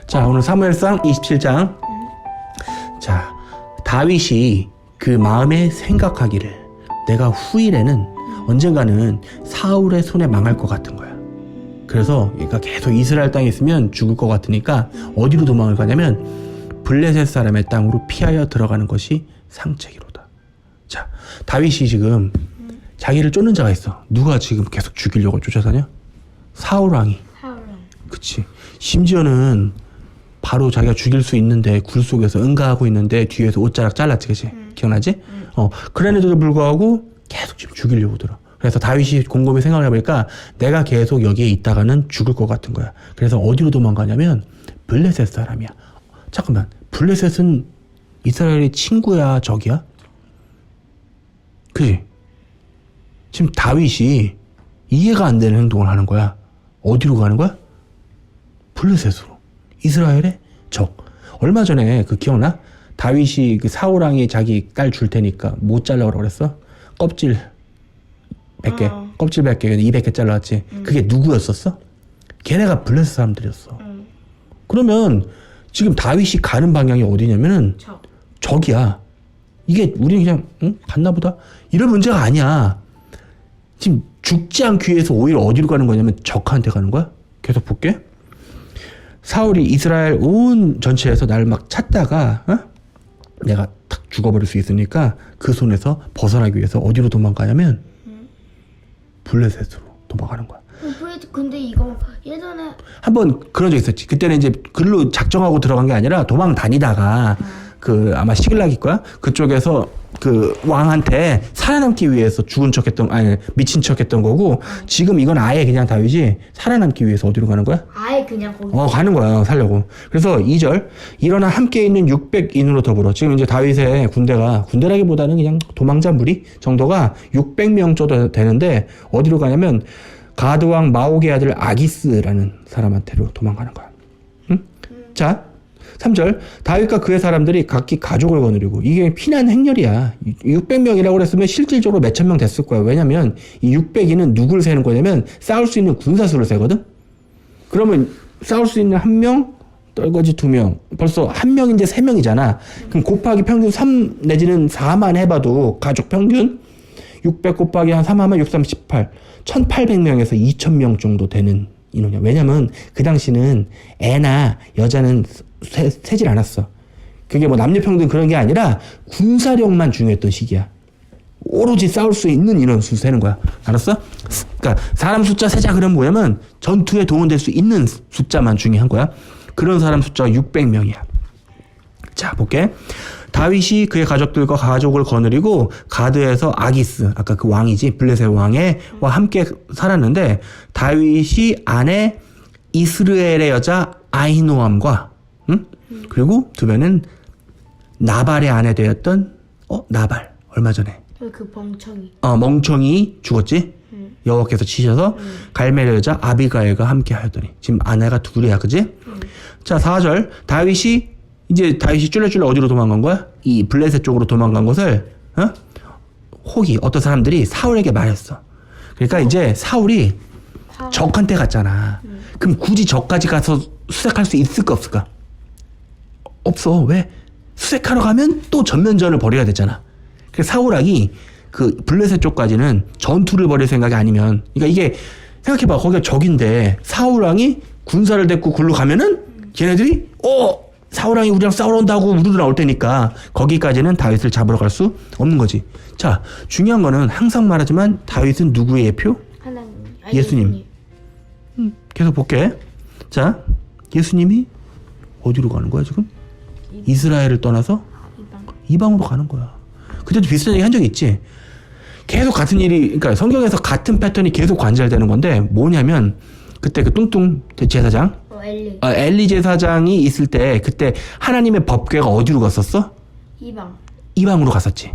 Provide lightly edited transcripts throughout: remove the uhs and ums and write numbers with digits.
자, 오늘 사무엘상 27장. 자, 다윗이 그 마음에 생각하기를 내가 후일에는 언젠가는 사울의 손에 망할 것 같은 거야. 그래서 얘가 계속 이스라엘 땅에 있으면 죽을 것 같으니까 어디로 도망을 가냐면 블레셋 사람의 땅으로 피하여 들어가는 것이 상책이로다. 자, 다윗이 지금 자기를 쫓는 자가 있어. 누가 지금 계속 죽이려고 쫓아다녀? 사울 왕이. 그치. 심지어는 바로 자기가 죽일 수 있는데 굴 속에서 응가하고 있는데 뒤에서 옷자락 잘랐지, 그치? 기억나지? 그랬는데도 불구하고 계속 지금 죽이려고 들어. 그래서 다윗이 곰곰이 생각을 해보니까 내가 계속 여기에 있다가는 죽을 것 같은 거야. 그래서 어디로 도망가냐면 블레셋 사람이야. 잠깐만, 블레셋은 이스라엘의 친구야, 적이야? 그치? 지금 다윗이 이해가 안 되는 행동을 하는 거야. 어디로 가는 거야? 블레셋으로. 이스라엘의 적. 얼마 전에 그 기억나? 다윗이 그 사울왕이 자기 딸 줄 테니까 못 잘라오라고 그랬어? 껍질 100개. 껍질 100개. 200개 잘라왔지. 그게 누구였었어? 걔네가 블레셋 사람들이었어. 그러면 지금 다윗이 가는 방향이 어디냐면은 적이야. 이게 우리는 그냥 갔나 보다. 이런 문제가 아니야. 지금 죽지 않기 위해서 오히려 어디로 가는 거냐면 적한테 가는 거야. 계속 볼게. 사울이 이스라엘 온 전체에서 나를 막 찾다가 내가 탁 죽어버릴 수 있으니까 그 손에서 벗어나기 위해서 어디로 도망가냐면 블레셋으로 도망가는 거야. 근데 이거 예전에 한번 그런 적 있었지. 그때는 이제 글로 작정하고 들어간 게 아니라 도망 다니다가 그 아마 시글락일 거야. 그쪽에서 그 왕한테 살아남기 위해서 죽은 척했던, 아니 미친 척했던 거고, 지금 이건 아예 그냥 다윗이 살아남기 위해서 어디로 가는 거야? 아예 그냥 거기 가는 거야, 살려고. 그래서 2절, 일어나 함께 있는 600인으로 더불어. 지금 이제 다윗의 군대라기보다는 그냥 도망자 무리 정도가 600명 정도 되는데 어디로 가냐면 가드왕 마옥의 아들 아기스라는 사람한테로 도망가는 거야. 응? 자, 3절, 다윗과 그의 사람들이 각기 가족을 거느리고, 이게 피난 행렬이야. 600명이라고 그랬으면 실질적으로 몇천 명 됐을 거야. 왜냐면 이 600인은 누구를 세는 거냐면 싸울 수 있는 군사수를 세거든. 그러면 싸울 수 있는 1명, 떨거지 2명, 벌써 1명인데 3명이잖아. 그럼 곱하기 평균 3 내지는 4만 해봐도 가족 평균 600 곱하기 한 3 하면 6, 3, 18, 1800명에서 2000명 정도 되는 인원이야. 왜냐면 그 당시는 애나 여자는 세질 않았어. 그게 뭐 남녀평등 그런 게 아니라 군사력만 중요했던 시기야. 오로지 싸울 수 있는 인원 수 세는 거야. 알았어? 그러니까 사람 숫자 세자 그러면 뭐냐면 전투에 도움될 수 있는 숫자만 중요한 거야. 그런 사람 숫자가 600명이야. 자, 볼게. 다윗이 그의 가족들과 가족을 거느리고 가드에서 아기스, 아까 그 왕이지, 블레셋 왕과 함께 살았는데, 다윗이 아내 이스르엘의 여자 아히노암과 그리고 주변은 나발의 아내 되었던 나발, 얼마 전에 그 멍청이 멍청이 죽었지. 여호와께서 치셔서 갈멜의 여자 아비가일과 함께 하였더니 지금 아내가 둘이야, 그지? 자, 4절, 다윗이 쫄래쫄래 어디로 도망간 거야? 이 블레셋 쪽으로 도망간 것을 혹이 어떤 사람들이 사울에게 말했어. 그러니까 이제 사울이 적한테 갔잖아. 그럼 굳이 적까지 가서 수색할 수 있을까 없을까? 없어. 왜? 수색하러 가면 또 전면전을 벌여야 되잖아. 그래서 사울왕이 그 블레셋 쪽까지는 전투를 벌일 생각이 아니면, 그러니까 이게 생각해봐. 거기가 적인데 사울왕이 군사를 데리고 굴러 가면은 걔네들이 사울왕이 우리랑 싸우러 온다고 우르르 나올 테니까 거기까지는 다윗을 잡으러 갈 수 없는 거지. 자, 중요한 거는 항상 말하지만 다윗은 누구의 예표? 하나님. 예수님. 계속 볼게. 자, 예수님이 어디로 가는 거야 지금? 이스라엘을 떠나서 이방으로 가는 거야. 그때도 비슷한 얘기 한 적이 있지. 계속 같은 일이, 그러니까 성경에서 같은 패턴이 계속 관찰되는 건데 뭐냐면, 그때 그 뚱뚱 제사장, 엘리 제사장이 있을 때 그때 하나님의 법궤가 어디로 갔었어? 이방으로 갔었지.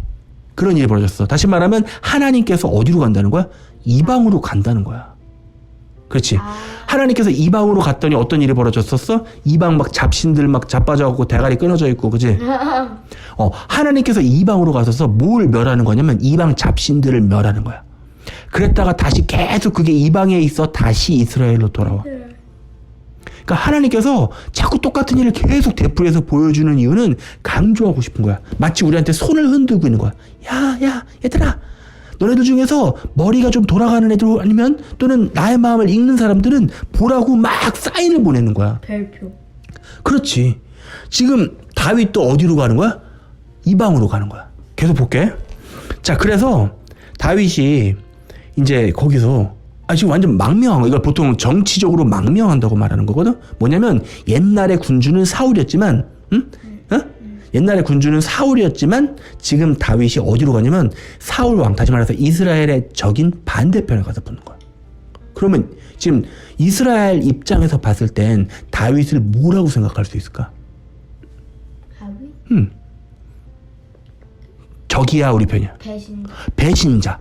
그런 일이 벌어졌어. 다시 말하면 하나님께서 어디로 간다는 거야? 이방으로 간다는 거야. 그렇지. 하나님께서 이방으로 갔더니 어떤 일이 벌어졌었어? 이방 막 잡신들 막 자빠져갖고 대가리 끊어져 있고, 그지? 하나님께서 이방으로 가셔서 뭘 멸하는 거냐면 이방 잡신들을 멸하는 거야. 그랬다가 다시 계속 그게 이방에 있어 다시 이스라엘로 돌아와. 그러니까 하나님께서 자꾸 똑같은 일을 계속 되풀이해서 보여주는 이유는 강조하고 싶은 거야. 마치 우리한테 손을 흔들고 있는 거야. 야, 얘들아. 너네들 중에서 머리가 좀 돌아가는 애들 아니면 또는 나의 마음을 읽는 사람들은 보라고 막 사인을 보내는 거야. 별표. 그렇지. 지금 다윗도 어디로 가는 거야? 이방으로 가는 거야. 계속 볼게. 자, 그래서 다윗이 이제 거기서 지금 완전 망명한 거. 이걸 보통 정치적으로 망명한다고 말하는 거거든. 뭐냐면 옛날에 군주는 사울이었지만, 옛날에 군주는 사울이었지만 지금 다윗이 어디로 가냐면 사울 왕, 다시 말해서 이스라엘의 적인 반대편에 가서 붙는 거야. 그러면 지금 이스라엘 입장에서 봤을 땐 다윗을 뭐라고 생각할 수 있을까? 다윗? 적이야, 우리 편이야. 배신자,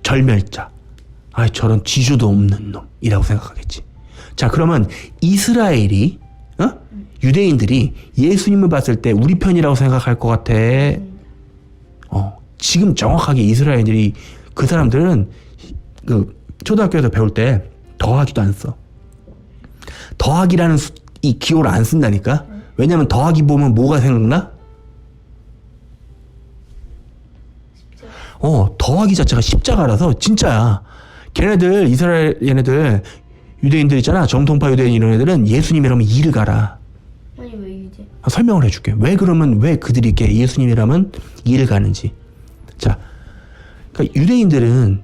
절멸자. 저런 지주도 없는 놈이라고 생각하겠지. 자, 그러면 이스라엘이 유대인들이 예수님을 봤을 때 우리 편이라고 생각할 것 같아. 지금 정확하게 이스라엘들이 그 사람들은 그 초등학교에서 배울 때 더하기도 안 써. 더하기라는 이 기호를 안 쓴다니까. 왜냐면 더하기 보면 뭐가 생각나? 더하기 자체가 십자가라서 진짜야. 걔네들 이스라엘 얘네들 유대인들 있잖아. 정통파 유대인 이런 애들은 예수님이라면 이를 가라. 아니 왜 이제? 설명을 해줄게. 왜 그러면 왜 그들이 이렇게 예수님이라면 이를 가는지. 자, 그러니까 유대인들은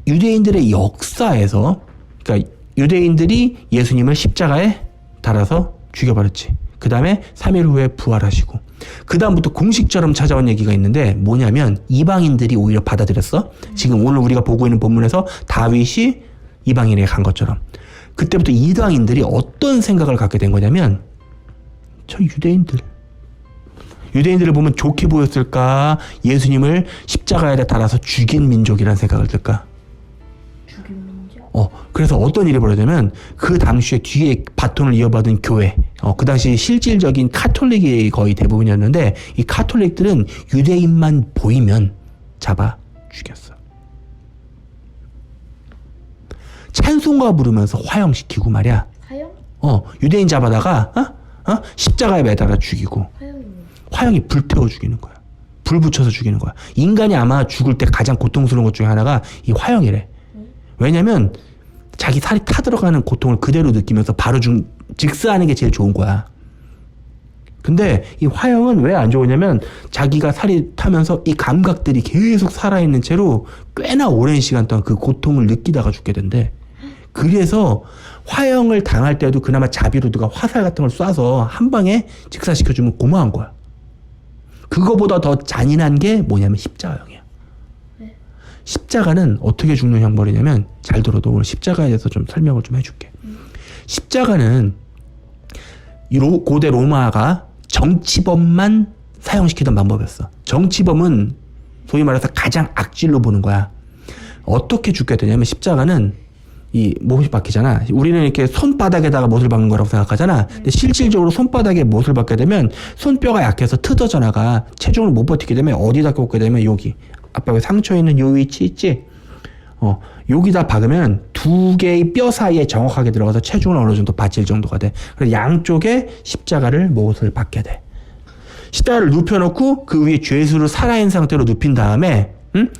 유대인들의 역사에서 그러니까 유대인들이 예수님을 십자가에 달아서 죽여버렸지. 그 다음에 3일 후에 부활하시고 그 다음부터 공식처럼 찾아온 얘기가 있는데 뭐냐면 이방인들이 오히려 받아들였어. 지금 오늘 우리가 보고 있는 본문에서 다윗이 이방인에게 간 것처럼 그때부터 이방인들이 어떤 생각을 갖게 된 거냐면 저 유대인들을 보면 좋게 보였을까? 예수님을 십자가에 달아서 죽인 민족이라는 생각을 들까? 죽인 민족? 그래서 어떤 일이 벌어지냐면 그 당시에 뒤에 바톤을 이어받은 교회, 그 당시 실질적인 카톨릭이 거의 대부분이었는데 이 카톨릭들은 유대인만 보이면 잡아 죽였어. 찬송가 부르면서 화형시키고 말이야. 화형? 유대인 잡아다가 십자가에 매달아 죽이고 화형이 뭐야? 화형이 불태워 죽이는 거야. 불 붙여서 죽이는 거야. 인간이 아마 죽을 때 가장 고통스러운 것 중에 하나가 이 화형이래. 왜냐면 자기 살이 타들어가는 고통을 그대로 느끼면서 바로 직사하는 게 제일 좋은 거야. 근데 이 화형은 왜 안 좋으냐면 자기가 살이 타면서 이 감각들이 계속 살아있는 채로 꽤나 오랜 시간 동안 그 고통을 느끼다가 죽게 된대. 그래서 화형을 당할 때도 그나마 자비로 누가 화살 같은 걸 쏴서 한 방에 직사시켜주면 고마운 거야. 그거보다 더 잔인한 게 뭐냐면 십자가형이야. 십자가는 어떻게 죽는 형벌이냐면 잘 들어도 오늘 십자가에 대해서 좀 설명을 좀 해줄게. 십자가는 고대 로마가 정치범만 사용시키던 방법이었어. 정치범은 소위 말해서 가장 악질로 보는 거야. 어떻게 죽게 되냐면 십자가는 이 못이 박히잖아. 우리는 이렇게 손바닥에다가 못을 박는 거라고 생각하잖아. 근데 실질적으로 손바닥에 못을 박게 되면 손뼈가 약해서 트어져 나가 체중을 못 버티게 되면 어디다 꽂게 되면 여기 아빠 상처에 있는 요 위치 있지? 여기다 박으면 두 개의 뼈 사이에 정확하게 들어가서 체중을 어느 정도 받칠 정도가 돼. 그래서 양쪽에 십자가를 못을 박게 돼. 십자가를 눕혀놓고 그 위에 죄수를 살아있는 상태로 눕힌 다음에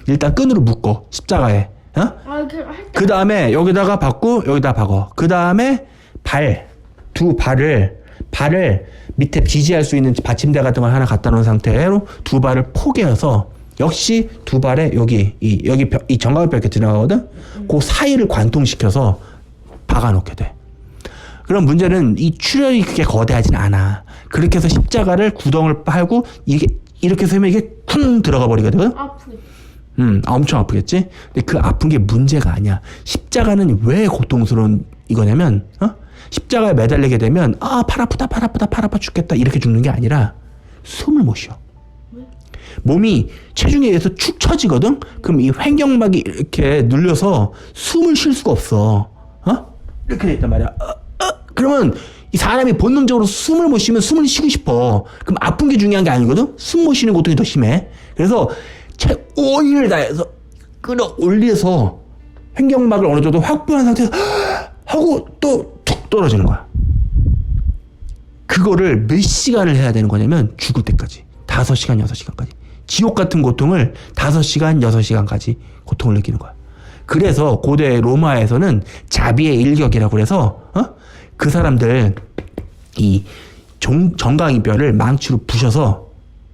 일단 끈으로 묶어 십자가에. 그 다음에 여기다가 박고 여기다 박어. 그 다음에 두 발을 밑에 지지할 수 있는 받침대 같은 걸 하나 갖다 놓은 상태로 두 발을 포개어서 역시 두 발에 여기 이 정강이뼈 이렇게 지나가거든. 그 사이를 관통시켜서 박아놓게 돼. 그럼 문제는 이 출혈이 그렇게 거대하진 않아. 그렇게 해서 십자가를 구덩을 빨고 이게 이렇게 세면 이게 쿵 들어가 버리거든. 아프겠지. 엄청 아프겠지? 근데 그 아픈 게 문제가 아니야. 십자가는 왜 고통스러운 이거냐면, 십자가에 매달리게 되면, 팔 아파 죽겠다. 이렇게 죽는 게 아니라, 숨을 못 쉬어. 몸이 체중에 의해서 축 처지거든? 그럼 이 횡격막이 이렇게 눌려서 숨을 쉴 수가 없어. 이렇게 돼 있단 말이야. 그러면 이 사람이 본능적으로 숨을 못 쉬면 숨을 쉬고 싶어. 그럼 아픈 게 중요한 게 아니거든? 숨 못 쉬는 고통이 더 심해. 그래서 온힘을 다해서 끌어올려서 횡격막을 어느 정도 확보한 상태에서 하고 또 툭 떨어지는 거야. 그거를 몇 시간을 해야 되는 거냐면 죽을 때까지. 5시간, 6시간까지. 지옥 같은 고통을 5시간, 6시간까지 고통을 느끼는 거야. 그래서 고대 로마에서는 자비의 일격이라고 그래서 그 사람들 이 정강이뼈를 망치로 부셔서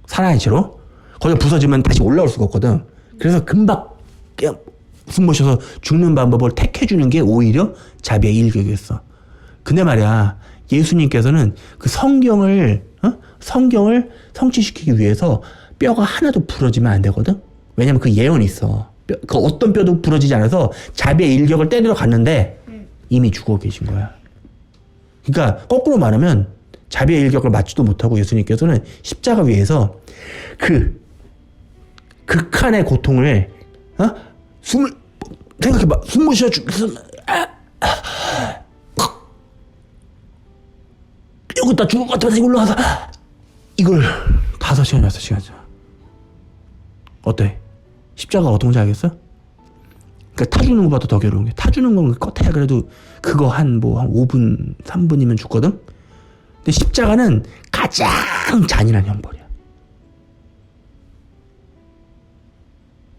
살아야지로 거기가 부서지면 다시 올라올 수가 없거든. 그래서 금방 그냥 숨 모셔서 죽는 방법을 택해주는 게 오히려 자비의 일격이었어. 근데 말이야, 예수님께서는 그 성경을 성취시키기 위해서 뼈가 하나도 부러지면 안 되거든. 왜냐면 그 예언이 있어. 그 어떤 뼈도 부러지지 않아서 자비의 일격을 때리러 갔는데 이미 죽어 계신 거야. 그러니까 거꾸로 말하면 자비의 일격을 맞지도 못하고 예수님께서는 십자가 위에서 그 극한의 고통을 숨을 생각해봐. 숨 못 쉬어 이거 다 죽을 것 같아. 다시 올라가서 이걸 5시간 6시간이죠. 어때? 십자가 어떤 건지 알겠어? 그러니까 타주는 것보다 더 괴로운 게, 타주는 건 껏해야 그래도 그거 한 5분 3분이면 죽거든. 근데 십자가는 가장 잔인한 형벌이야.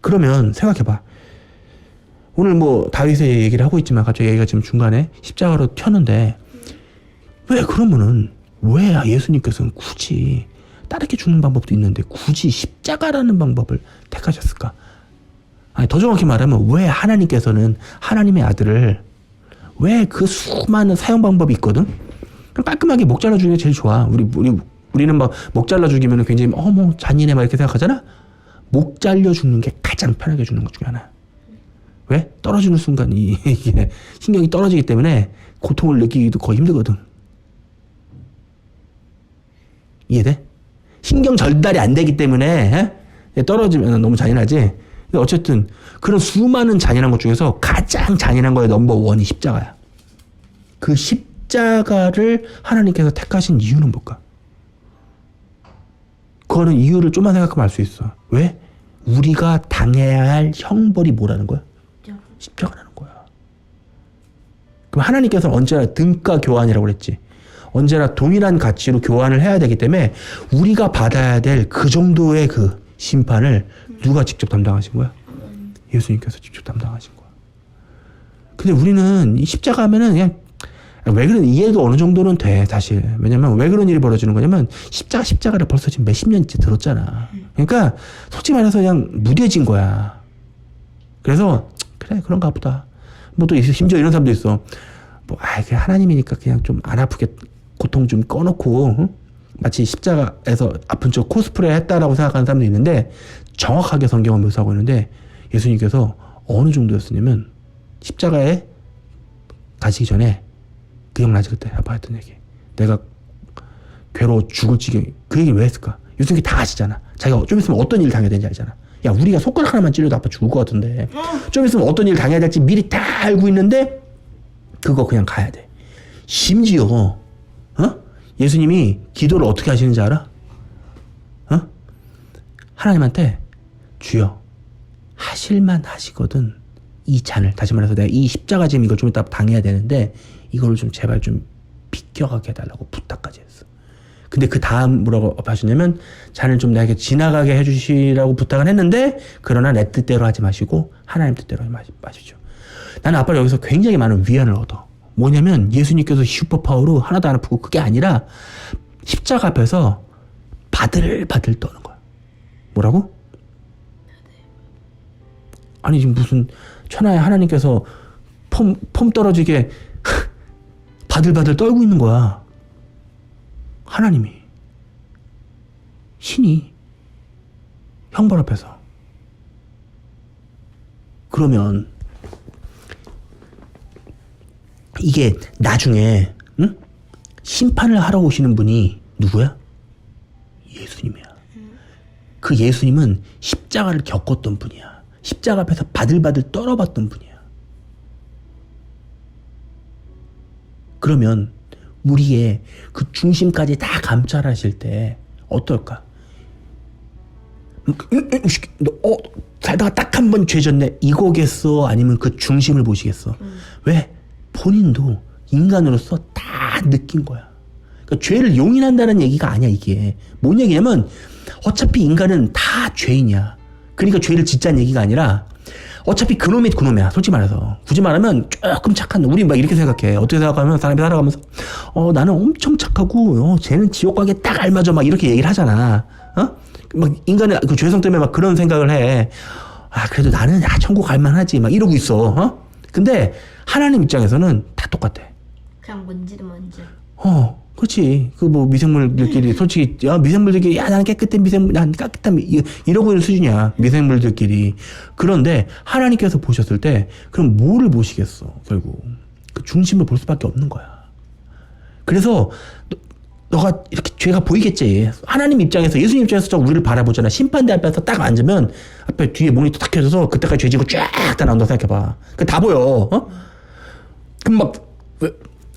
그러면 생각해봐. 오늘 다윗의 얘기를 하고 있지만 갑자기 얘기가 지금 중간에 십자가로 튀었는데, 왜 예수님께서는 굳이 다르게 죽는 방법도 있는데 굳이 십자가라는 방법을 택하셨을까? 아니, 더 정확히 말하면 왜 하나님께서는 하나님의 아들을, 왜 그 수많은 사용 방법이 있거든? 그냥 깔끔하게 목 잘라주는 게 제일 좋아. 우리는 목 잘라 죽이면 굉장히 잔인해 이렇게 생각하잖아? 목 잘려 죽는 게 가장 편하게 죽는 것 중에 하나. 왜? 떨어지는 순간 이게 신경이 떨어지기 때문에 고통을 느끼기도 거의 힘들거든. 이해돼? 신경 전달이 안 되기 때문에 떨어지면 너무 잔인하지. 근데 어쨌든 그런 수많은 잔인한 것 중에서 가장 잔인한 거에 넘버 원이 십자가야. 그 십자가를 하나님께서 택하신 이유는 뭘까? 그거는 이유를 좀만 생각하면 알 수 있어. 왜? 우리가 당해야 할 형벌이 뭐라는 거야? 십자가라는 거야. 그럼 하나님께서는 언제나 등가 교환이라고 그랬지. 언제나 동일한 가치로 교환을 해야 되기 때문에 우리가 받아야 될 그 정도의 그 심판을 누가 직접 담당하신 거야? 예수님께서 직접 담당하신 거야. 근데 우리는 이 십자가 하면은 그냥 왜 그런 이해도 어느 정도는 돼, 사실. 왜냐면 왜 그런 일이 벌어지는 거냐면 십자가를 벌써 지금 몇십 년째 들었잖아. 그러니까 솔직히 말해서 그냥 무뎌진 거야. 그래서 그래, 그런가 보다. 또 심지어 이런 사람도 있어. 그냥 하나님이니까 그냥 좀 안 아프게 고통 좀 꺼놓고 마치 십자가에서 아픈 척 코스프레 했다라고 생각하는 사람도 있는데, 정확하게 성경을 묘사하고 있는데 예수님께서 어느 정도였으냐면 십자가에 가시기 전에 기억나지? 그때 아빠 했던 얘기. 내가 괴로워 죽을 지경. 그 얘기를 왜 했을까? 예수님이 다 아시잖아. 자기가 좀 있으면 어떤 일 당해야 되는지 알잖아. 야, 우리가 손가락 하나만 찔려도 아빠 죽을 것 같은데 좀 있으면 어떤 일 당해야 될지 미리 다 알고 있는데 그거 그냥 가야 돼. 심지어 예수님이 기도를 어떻게 하시는지 알아? 하나님한테 주여, 하실만 하시거든 이 잔을, 다시 말해서 내가 이 십자가 지금 이걸 좀 이따 당해야 되는데 이거를 좀 제발 좀 비껴가게 해달라고 부탁까지 했어. 근데 그 다음 뭐라고 하시냐면 잔을 좀 나에게 지나가게 해주시라고 부탁을 했는데, 그러나 내 뜻대로 하지 마시고 하나님 뜻대로 마십시오. 나는 아빠 여기서 굉장히 많은 위안을 얻어. 뭐냐면 예수님께서 슈퍼파워로 하나도 안 아프고, 그게 아니라 십자가 앞에서 바들바들 떠는 거야. 뭐라고? 아니 지금 무슨 천하의 하나님께서 폼 떨어지게 바들바들 떨고 있는 거야. 하나님이, 신이 형벌 앞에서. 그러면 이게 나중에 심판을 하러 오시는 분이 누구야? 예수님이야. 그 예수님은 십자가를 겪었던 분이야. 십자가 앞에서 바들바들 떨어봤던 분이야. 그러면 우리의 그 중심까지 다 감찰하실 때 어떨까? 살다가 딱 한 번 죄졌네, 이거겠어? 아니면 그 중심을 보시겠어? 왜? 본인도 인간으로서 다 느낀 거야. 그러니까 죄를 용인한다는 얘기가 아니야, 이게. 뭔 얘기냐면 어차피 인간은 다 죄인이야. 그러니까 죄를 짓자는 얘기가 아니라 어차피 그놈이 그놈이야. 솔직히 말해서. 굳이 말하면 조금 착한, 우리 막 이렇게 생각해. 어떻게 생각하면 사람이 살아가면서 나는 엄청 착하고 쟤는 지옥 가게 딱 알맞아. 막 이렇게 얘기를 하잖아. 막 인간의 그 죄성 때문에 막 그런 생각을 해. 그래도 나는 천국 갈만하지. 막 이러고 있어. 근데 하나님 입장에서는 다 똑같아. 그냥 먼지도 먼지. 그렇지. 그 뭐 미생물들끼리 솔직히 미생물들끼리 나는 깨끗한 미생물, 난 깨끗한 이러고 있는 수준이야. 미생물들끼리. 그런데 하나님께서 보셨을 때 그럼 뭐를 보시겠어? 결국 그 중심을 볼 수밖에 없는 거야. 그래서 너가 이렇게 죄가 보이겠지. 하나님 입장에서, 예수님 입장에서 우리를 바라보잖아. 심판대 앞에서 딱 앉으면 앞에 뒤에 모니터 딱 켜져서 그때까지 죄지고 쫙 다 나온다고 생각해봐. 그 다 보여. 그럼 막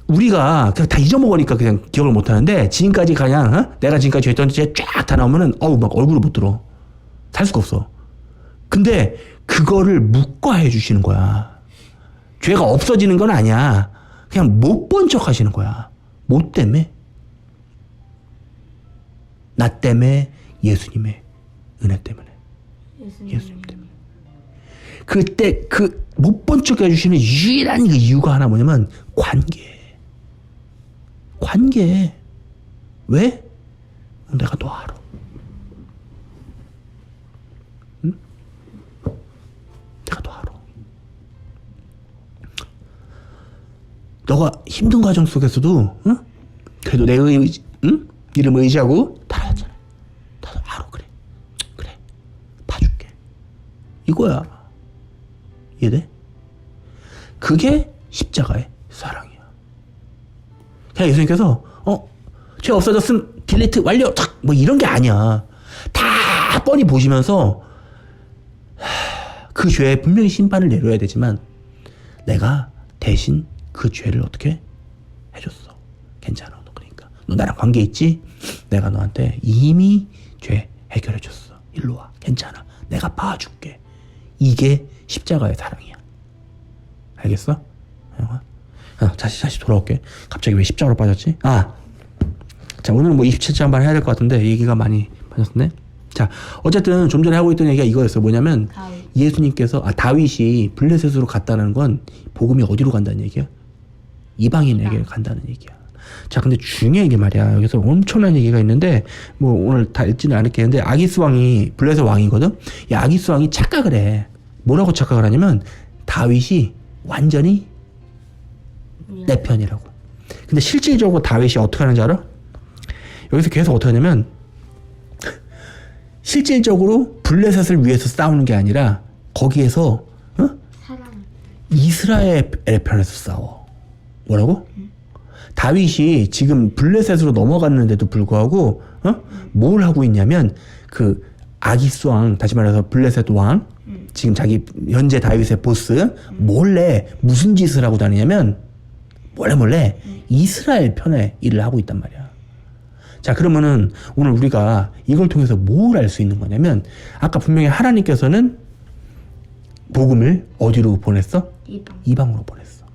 우리가 그냥 다 잊어먹으니까 그냥 기억을 못 하는데, 지금까지 그냥 내가 지금까지 했던 죄 쫙 다 나오면은 막 얼굴을 못 들어. 살 수가 없어. 근데 그거를 묵과해 주시는 거야. 죄가 없어지는 건 아니야. 그냥 못 본 척 하시는 거야. 뭐 때문에? 나 때문에, 예수님의 은혜 때문에. 예수님 때문에. 그때 그 못 본 척 해주시는 유일한 그 이유가 하나 뭐냐면 관계. 왜? 내가 너 알아. 응? 내가 너 알아. 너가 힘든 과정 속에서도 그래도 내 이름 의지하고 따라왔잖아. 나도 알아. 그래 봐줄게. 이거야. 이해돼? 그게 십자가의 사랑이야. 그냥 예수님께서 죄 없어졌음 딜리트 완료 탁 뭐 이런 게 아니야. 다 뻔히 보시면서 그 죄에 분명히 심판을 내려야 되지만 내가 대신 그 죄를 어떻게 해줬어. 괜찮아. 너 그러니까 너 나랑 관계 있지? 내가 너한테 이미 죄 해결해줬어. 일로 와. 괜찮아. 내가 봐줄게. 이게 십자가의 사랑이야. 알겠어? 다시 돌아올게. 갑자기 왜 십자가로 빠졌지? 자, 오늘은 뭐 27장 반 해야 될 것 같은데 얘기가 많이 빠졌네. 자, 어쨌든 좀 전에 하고 있던 얘기가 이거였어. 뭐냐면 예수님께서 다윗이 블레셋으로 갔다는 건 복음이 어디로 간다는 얘기야? 이방인에게 간다는 얘기야. 자, 근데 중요한 게 말이야. 여기서 엄청난 얘기가 있는데 뭐 오늘 다 읽지는 않을게. 근데 아기스 왕이 블레셋 왕이거든. 이 아기스 왕이 착각을 해. 뭐라고 착각을 하냐면 다윗이 완전히 내 편이라고. 근데 실질적으로 다윗이 어떻게 하는지 알아? 여기서 계속 어떻게 하냐면 실질적으로 블레셋을 위해서 싸우는 게 아니라 거기에서 이스라엘의 편에서 싸워. 뭐라고? 다윗이 지금 블레셋으로 넘어갔는데도 불구하고 뭘 하고 있냐면 그 아기스 왕, 다시 말해서 블레셋 왕, 지금 자기 현재 다윗의 보스 몰래 무슨 짓을 하고 다니냐면 몰래 이스라엘 편에 일을 하고 있단 말이야. 자, 그러면은 오늘 우리가 이걸 통해서 뭘 알 수 있는 거냐면 아까 분명히 하나님께서는 복음을 어디로 보냈어? 이방으로 보냈어.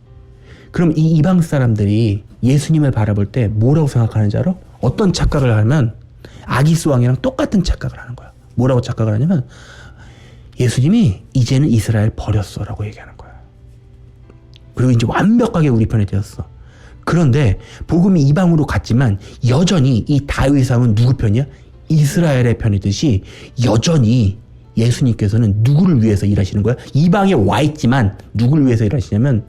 그럼 이 이방 사람들이 예수님을 바라볼 때 뭐라고 생각하는지 알아? 어떤 착각을 하면 아기스 왕이랑 똑같은 착각을 하는 거야. 뭐라고 착각을 하냐면 예수님이 이제는 이스라엘 버렸어라고 얘기하는 거야. 그리고 이제 완벽하게 우리 편에 되었어. 그런데 복음이 이방으로 갔지만 여전히 이 다윗 왕은 누구 편이야? 이스라엘의 편이듯이 여전히 예수님께서는 누구를 위해서 일하시는 거야? 이방에 와 있지만 누구를 위해서 일하시냐면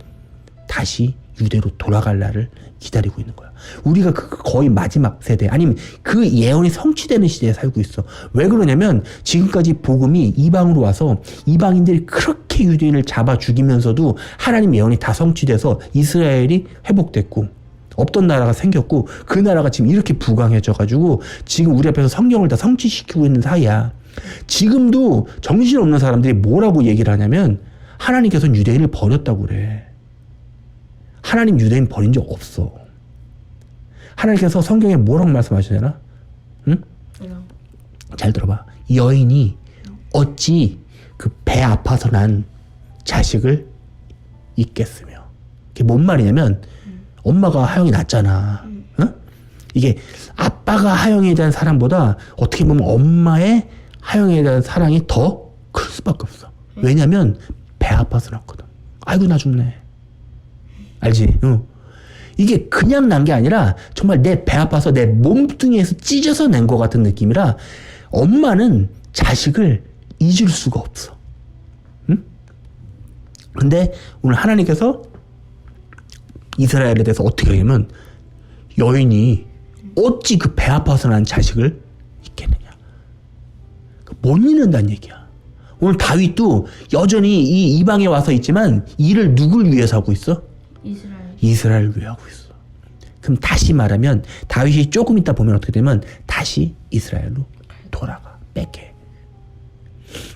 다시 유대로 돌아갈 날을 기다리고 있는 거야. 우리가 거의 마지막 세대 아니면 그 예언이 성취되는 시대에 살고 있어. 왜 그러냐면 지금까지 복음이 이방으로 와서 이방인들이 그렇게 유대인을 잡아 죽이면서도 하나님 예언이 다 성취돼서 이스라엘이 회복됐고 없던 나라가 생겼고 그 나라가 지금 이렇게 부강해져가지고 지금 우리 앞에서 성경을 다 성취시키고 있는 사이야. 지금도 정신없는 사람들이 뭐라고 얘기를 하냐면 하나님께서는 유대인을 버렸다고 그래. 하나님 유대인 버린 적 없어. 하나님께서 성경에 뭐라고 말씀하시잖아? 응? 잘 들어봐. 여인이 어찌 그 배 아파서 난 자식을 잊겠으며. 그게 뭔 말이냐면 엄마가 하영이 낫잖아. 응? 이게 아빠가 하영이에 대한 사랑보다 어떻게 보면 엄마의 하영이에 대한 사랑이 더 클 수밖에 없어. 왜냐면 배 아파서 낳거든. 아이고 나 죽네. 알지? 응. 이게 그냥 난 게 아니라 정말 내 배 아파서 내 몸뚱이에서 찢어서 낸 것 같은 느낌이라 엄마는 자식을 잊을 수가 없어. 응? 근데 오늘 하나님께서 이스라엘에 대해서 어떻게 하냐면 여인이 어찌 그 배 아파서 난 자식을 잊겠느냐. 못 잊는다는 얘기야. 오늘 다윗도 여전히 이 이방에 와서 있지만 이를 누굴 위해서 하고 있어? 이스라엘을 위해 하고 있어. 그럼 다시 말하면 다윗이 조금 있다 보면 어떻게 되면 다시 이스라엘로 돌아가. 뺏게.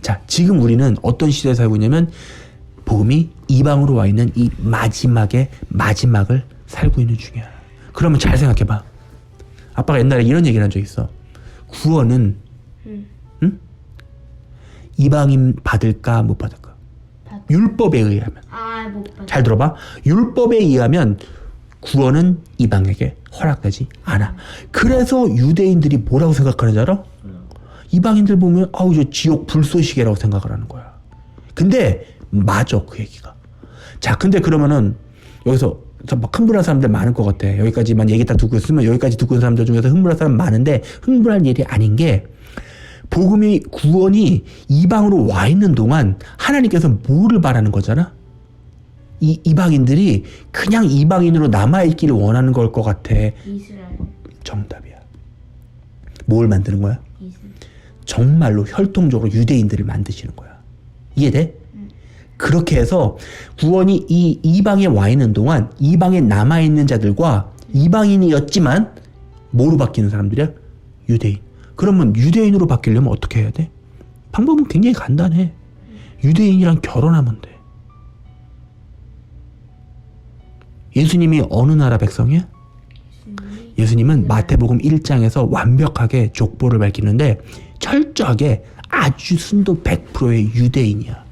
자, 지금 우리는 어떤 시대에 살고 있냐면 복음이 이방으로 와 있는 이 마지막의 마지막을 살고 있는 중이야. 그러면 잘 생각해봐. 아빠가 옛날에 이런 얘기를 한 적 있어. 구원은 응? 이방인 받을까 못 받을까? 율법에 의하면. 못 받아. 잘 들어봐. 율법에 의하면 구원은 이방에게 허락되지 않아. 그래서 유대인들이 뭐라고 생각하는 줄 알아? 이방인들 보면 아우 저 지옥 불쏘시개라고 생각을 하는 거야. 근데 맞아 그 얘기가. 자 근데 그러면은 여기서 막 흥분한 사람들 많을 것 같아. 여기까지만 얘기 딱 듣고 있으면 여기까지 듣고 있는 사람들 중에서 흥분한 사람 많은데 흥분할 일이 아닌 게 복음이 구원이 이방으로 와 있는 동안 하나님께서 뭐를 바라는 거잖아. 이 이방인들이 그냥 이방인으로 남아있기를 원하는 걸 것 같아. 이스라엘. 정답이야. 뭘 만드는 거야? 이스라엘. 정말로 혈통적으로 유대인들을 만드시는 거야. 이해돼? 그렇게 해서 구원이 이 이방에 와 있는 동안 이방에 남아있는 자들과 이방인이었지만 뭐로 바뀌는 사람들이야? 유대인. 그러면 유대인으로 바뀌려면 어떻게 해야 돼? 방법은 굉장히 간단해. 유대인이랑 결혼하면 돼. 예수님이 어느 나라 백성이야? 예수님은 마태복음 1장에서 완벽하게 족보를 밝히는데 철저하게 아주 순도 100%의 유대인이야.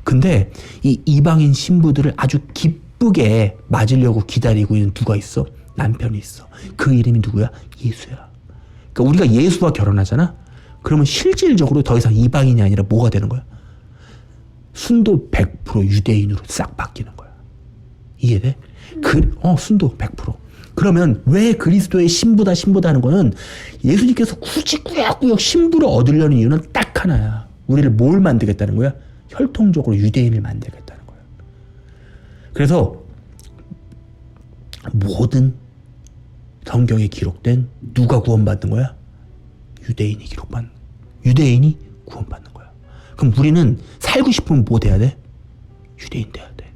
근데 이 이방인 신부들을 아주 기쁘게 맞으려고 기다리고 있는 누가 있어? 남편이 있어. 그 이름이 누구야? 예수야. 그러니까 우리가 예수와 결혼하잖아? 그러면 실질적으로 더 이상 이방인이 아니라 뭐가 되는 거야? 순도 100% 유대인으로 싹 바뀌는 거야. 이해돼? 순도 100%. 그러면 왜 그리스도의 신부다 하는 거는 예수님께서 굳이 꾸역꾸역 신부를 얻으려는 이유는 딱 하나야. 우리를 뭘 만들겠다는 거야? 혈통적으로 유대인을 만들겠다는 거야. 그래서 모든 성경에 기록된 누가 구원받는 거야? 유대인이 유대인이 구원받는 거야. 그럼 우리는 살고 싶으면 뭐 돼야 돼? 유대인 돼야 돼.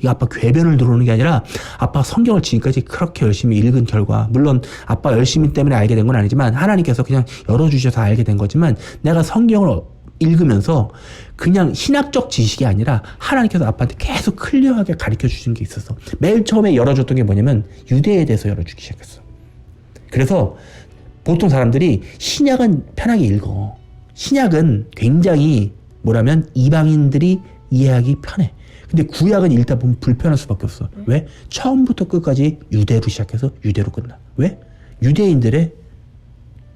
이 아빠 궤변을 들어오는 게 아니라 아빠 성경을 지금까지 그렇게 열심히 읽은 결과, 물론 아빠 열심히 때문에 알게 된 건 아니지만 하나님께서 그냥 열어주셔서 알게 된 거지만 내가 성경을 읽으면서 그냥 신학적 지식이 아니라 하나님께서 아빠한테 계속 클리어하게 가르쳐 주신 게 있었어. 맨 처음에 열어줬던 게 뭐냐면 유대에 대해서 열어주기 시작했어. 그래서 보통 사람들이 신약은 편하게 읽어. 신약은 굉장히 뭐라면 이방인들이 이해하기 편해. 근데 구약은 읽다 보면 불편할 수밖에 없어. 왜? 처음부터 끝까지 유대로 시작해서 유대로 끝나. 왜? 유대인들의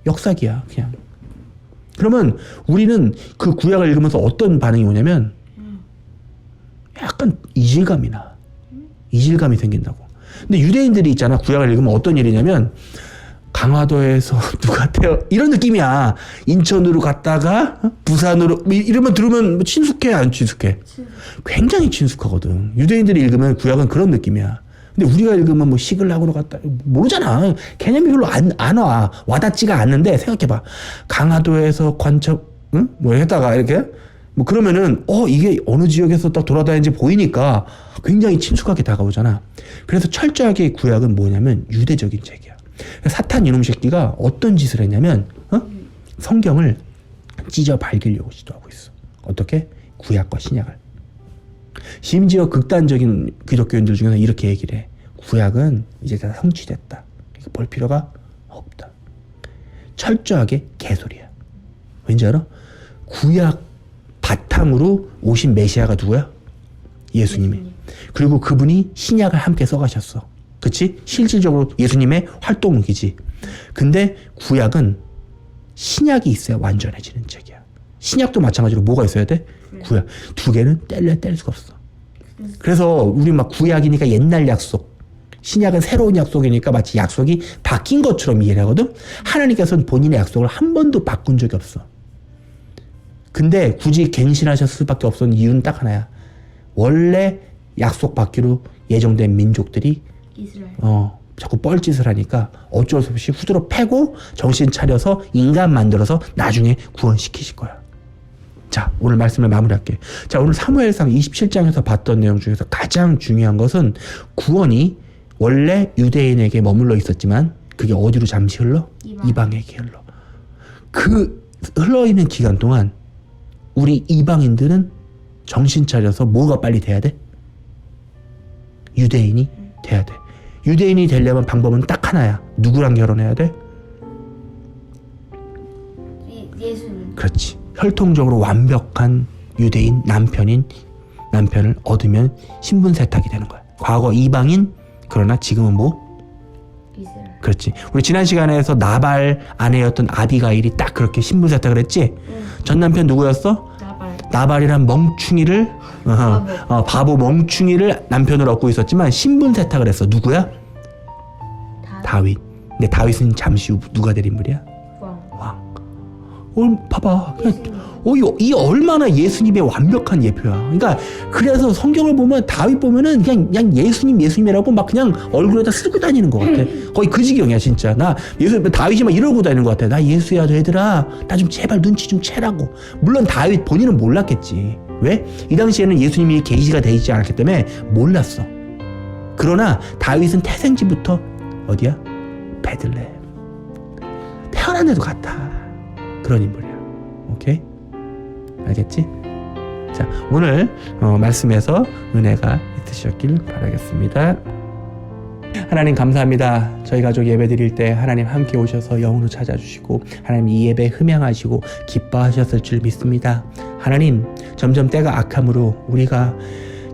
역사기야 그냥. 그러면 우리는 그 구약을 읽으면서 어떤 반응이 오냐면 약간 이질감이 생긴다고. 근데 유대인들이 있잖아. 구약을 읽으면 어떤 일이냐면 강화도에서 누가 태어 이런 느낌이야. 인천으로 갔다가 부산으로 이러면 들으면 친숙해 안 친숙해? 굉장히 친숙하거든. 유대인들이 읽으면 구약은 그런 느낌이야. 근데 우리가 읽으면 뭐 시글락으로 갔다 모르잖아. 개념이 별로 안 와. 와닿지가 않는데 생각해봐. 강화도에서 관첩 뭐 했다가 이렇게 뭐 그러면은 이게 어느 지역에서 딱 돌아다니는지 보이니까 굉장히 친숙하게 다가오잖아. 그래서 철저하게 구약은 뭐냐면 유대적인 책이야. 사탄 이놈 새끼가 어떤 짓을 했냐면 성경을 찢어 밝히려고 시도하고 있어. 어떻게? 구약과 신약을. 심지어 극단적인 기독교인들 중에서 이렇게 얘기를 해. 구약은 이제 다 성취됐다. 볼 필요가 없다. 철저하게 개소리야. 왠지 알아? 구약 바탕으로 오신 메시아가 누구야? 예수님이. 그리고 그분이 신약을 함께 써가셨어. 그치? 실질적으로 예수님의 활동무기지. 근데 구약은 신약이 있어야 완전해지는 책이야. 신약도 마찬가지로 뭐가 있어야 돼? 구약. 두 개는 뗄 수가 없어. 그래서 우리 막 구약이니까 옛날 약속, 신약은 새로운 약속이니까 마치 약속이 바뀐 것처럼 이해를 하거든? 하나님께서는 본인의 약속을 한 번도 바꾼 적이 없어. 근데 굳이 갱신하셨을 수밖에 없었던 이유는 딱 하나야. 원래 약속 받기로 예정된 민족들이 이스라엘. 자꾸 뻘짓을 하니까 어쩔 수 없이 후드로 패고 정신 차려서 인간 만들어서 나중에 구원시키실 거야. 자, 오늘 말씀을 마무리할게. 자, 오늘 사무엘상 27장에서 봤던 내용 중에서 가장 중요한 것은 구원이 원래 유대인에게 머물러 있었지만 그게 어디로 잠시 흘러? 이방에게 흘러. 그 흘러있는 기간 동안 우리 이방인들은 정신 차려서 뭐가 빨리 돼야 돼? 유대인이 돼야 돼. 유대인이 되려면 방법은 딱 하나야. 누구랑 결혼해야 돼? 예수님. 그렇지. 혈통적으로 완벽한 유대인 남편을 얻으면 신분 세탁이 되는 거야. 과거 이방인, 그러나 지금은 뭐? 이스라엘. 그렇지. 우리 지난 시간에서 나발 아내였던 아비가일이 딱 그렇게 신분 세탁을 했지? 전 남편 누구였어? 나발이란 멍충이를 바보 멍충이를 남편으로 얻고 있었지만 신분 세탁을 했어. 누구야? 다윗. 근데 다윗은 잠시 후 누가 될 인물이야? 왕. 봐봐. 이 얼마나 예수님의 완벽한 예표야. 그러니까 그래서 성경을 보면 다윗 보면은 그냥 예수님이라고 막 그냥 얼굴에다 쓰고 다니는 것 같아. 거의 그 지경이야 진짜. 나 다윗이 막 이러고 다니는 것 같아. 나 예수야 얘들아, 나 좀 제발 눈치 좀 채라고. 물론 다윗 본인은 몰랐겠지. 왜? 이 당시에는 예수님이 계시가 되어 있지 않았기 때문에 몰랐어. 그러나 다윗은 태생지부터 어디야? 베들레헴. 태어난 데도 같아. 그런 인물이야. 오케이? 알겠지? 자, 오늘 말씀에서 은혜가 있으셨길 바라겠습니다. 하나님 감사합니다. 저희 가족 예배 드릴 때 하나님 함께 오셔서 영으로 찾아주시고 하나님 이 예배 흠양하시고 기뻐하셨을 줄 믿습니다. 하나님 점점 때가 악함으로 우리가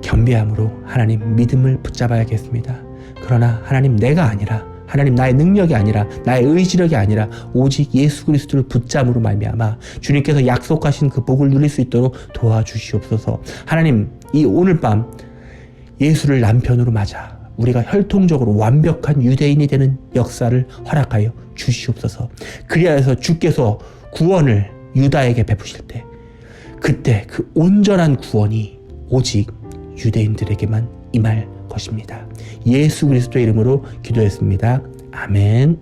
겸비함으로 하나님 믿음을 붙잡아야겠습니다. 그러나 하나님 내가 아니라 하나님 나의 능력이 아니라 나의 의지력이 아니라 오직 예수 그리스도를 붙잡음으로 말미암아 주님께서 약속하신 그 복을 누릴 수 있도록 도와주시옵소서. 하나님 이 오늘 밤 예수를 남편으로 맞아 우리가 혈통적으로 완벽한 유대인이 되는 역사를 허락하여 주시옵소서. 그리하여서 주께서 구원을 유다에게 베푸실 때 그때 그 온전한 구원이 오직 유대인들에게만 임할 것입니다. 예수 그리스도의 이름으로 기도했습니다. 아멘.